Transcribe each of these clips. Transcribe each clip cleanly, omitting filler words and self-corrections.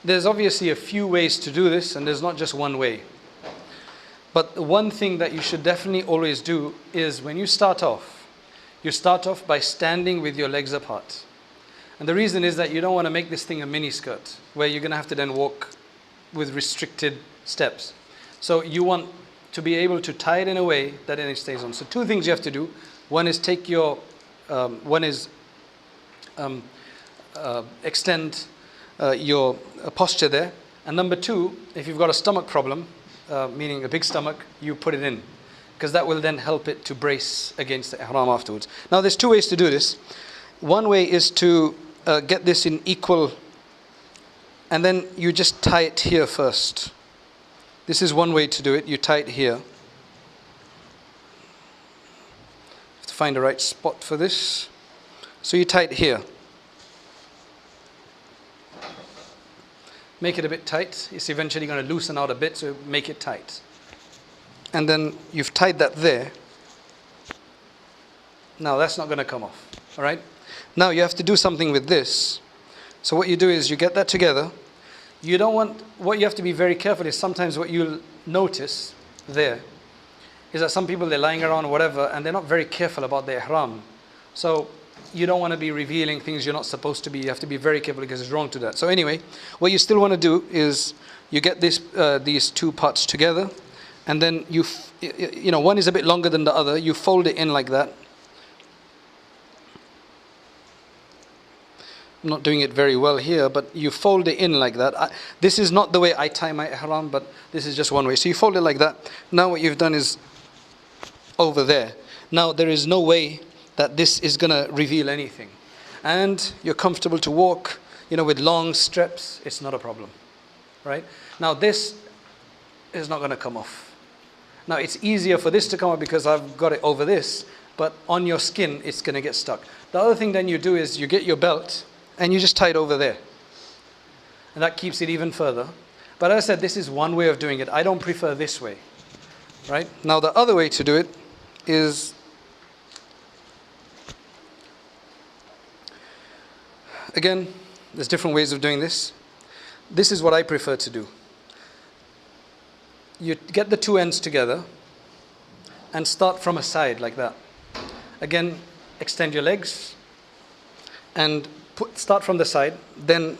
There's obviously a few ways to do this, and there's not just one way. But the one thing that you should definitely always do is when you start off by standing with your legs apart. And the reason is that you don't want to make this thing a mini skirt, where you're going to have to then walk with restricted steps. So you want to be able to tie it in a way that it stays on. So two things you have to do. One is extend your posture there. And number two, if you've got a stomach problem, meaning a big stomach, you put it in, because that will then help it to brace against the ihram afterwards. Now there's two ways to do this. One way is to get this in equal, and then you just tie it here first. This is one way to do it. You tie it here. You have to find the right spot for this. So you tie it here. Make it a bit tight. It's eventually going to loosen out a bit, so make it tight. And then you've tied that there. Now that's not going to come off. All right? Now you have to do something with this. So what you do is you get that together. You don't want, what you have to be very careful is sometimes what you'll notice there is that some people, they're lying around or whatever, and they're not very careful about their ihram. So you don't want to be revealing things you're not supposed to be. You have to be very careful because it's wrong to that. So anyway, what you still want to do is you get this, these two parts together, and then you know, one is a bit longer than the other. You fold it in like that. I'm not doing it very well here, but you fold it in like that. This is not the way I tie my ihram, but this is just one way. So you fold it like that. Now what you've done is over there. Now there is no way that this is going to reveal anything. And you're comfortable to walk, you know, with long straps. It's not a problem, right? Now this is not going to come off. Now it's easier for this to come off because I've got it over this, but on your skin it's going to get stuck. The other thing then you do is you get your belt and you just tie it over there. And that keeps it even further. But as I said, this is one way of doing it. I don't prefer this way, right? Now the other way to do it is, again, there's different ways of doing this. This is what I prefer to do. You get the two ends together and start from a side like that. Again, extend your legs and start from the side, then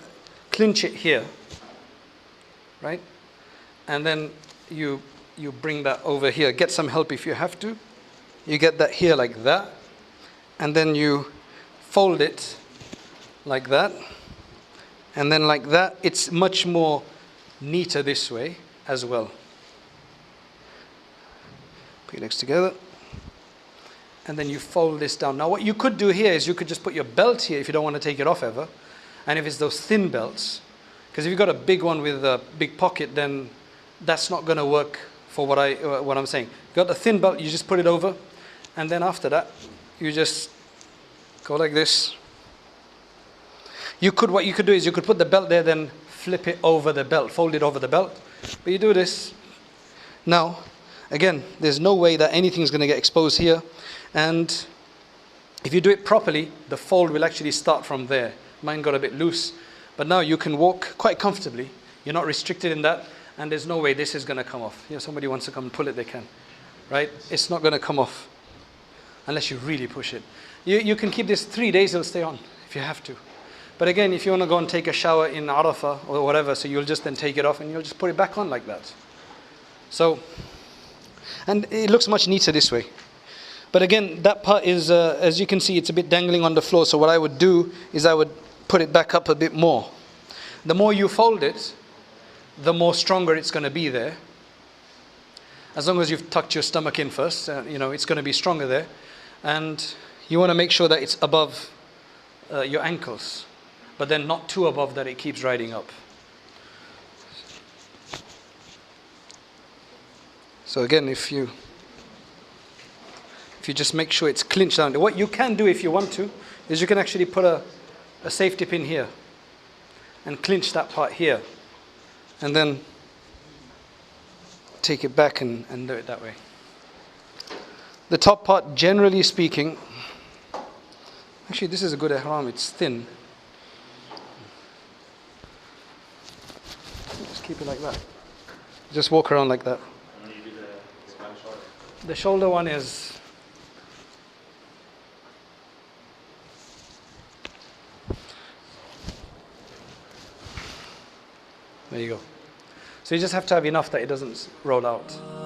clinch it here, right? And then you bring that over here. Get some help if you have to. You get that here like that, and then you fold it like that, and then like that. It's much more neater this way as well. Put your legs together, and then you fold this down. Now what you could do here is you could just put your belt here if you don't want to take it off ever. And if it's those thin belts, because if you've got a big one with a big pocket, then that's not going to work for what I'm saying. You've got the thin belt, you just put it over, and then after that, you just go like this. What you could do is you could put the belt there, then flip it over the belt, fold it over the belt. But you do this. Now, again, there's no way that anything's going to get exposed here. And if you do it properly, the fold will actually start from there. Mine got a bit loose. But now you can walk quite comfortably. You're not restricted in that. And there's no way this is going to come off. You know, somebody wants to come and pull it, they can. Right? It's not going to come off unless you really push it. You can keep this 3 days, it'll stay on if you have to. But again, if you want to go and take a shower in Arafah or whatever, so you'll just then take it off and you'll just put it back on like that. So, and it looks much neater this way. But again, that part is, as you can see, it's a bit dangling on the floor. So what I would do is I would put it back up a bit more. The more you fold it, the more stronger it's going to be there. As long as you've tucked your stomach in first, you know, it's going to be stronger there. And you want to make sure that it's above your ankles, but then not too above that it keeps riding up. So again, if you just make sure it's clinched down. What you can do if you want to is you can actually put a safety pin here and clinch that part here, and then take it back and do it that way. The top part, generally speaking, actually this is a good ihram, it's thin. keep it like that. Just walk around like that. And you do the one shoulder. The shoulder one is... There you go. So you just have to have enough that it doesn't roll out.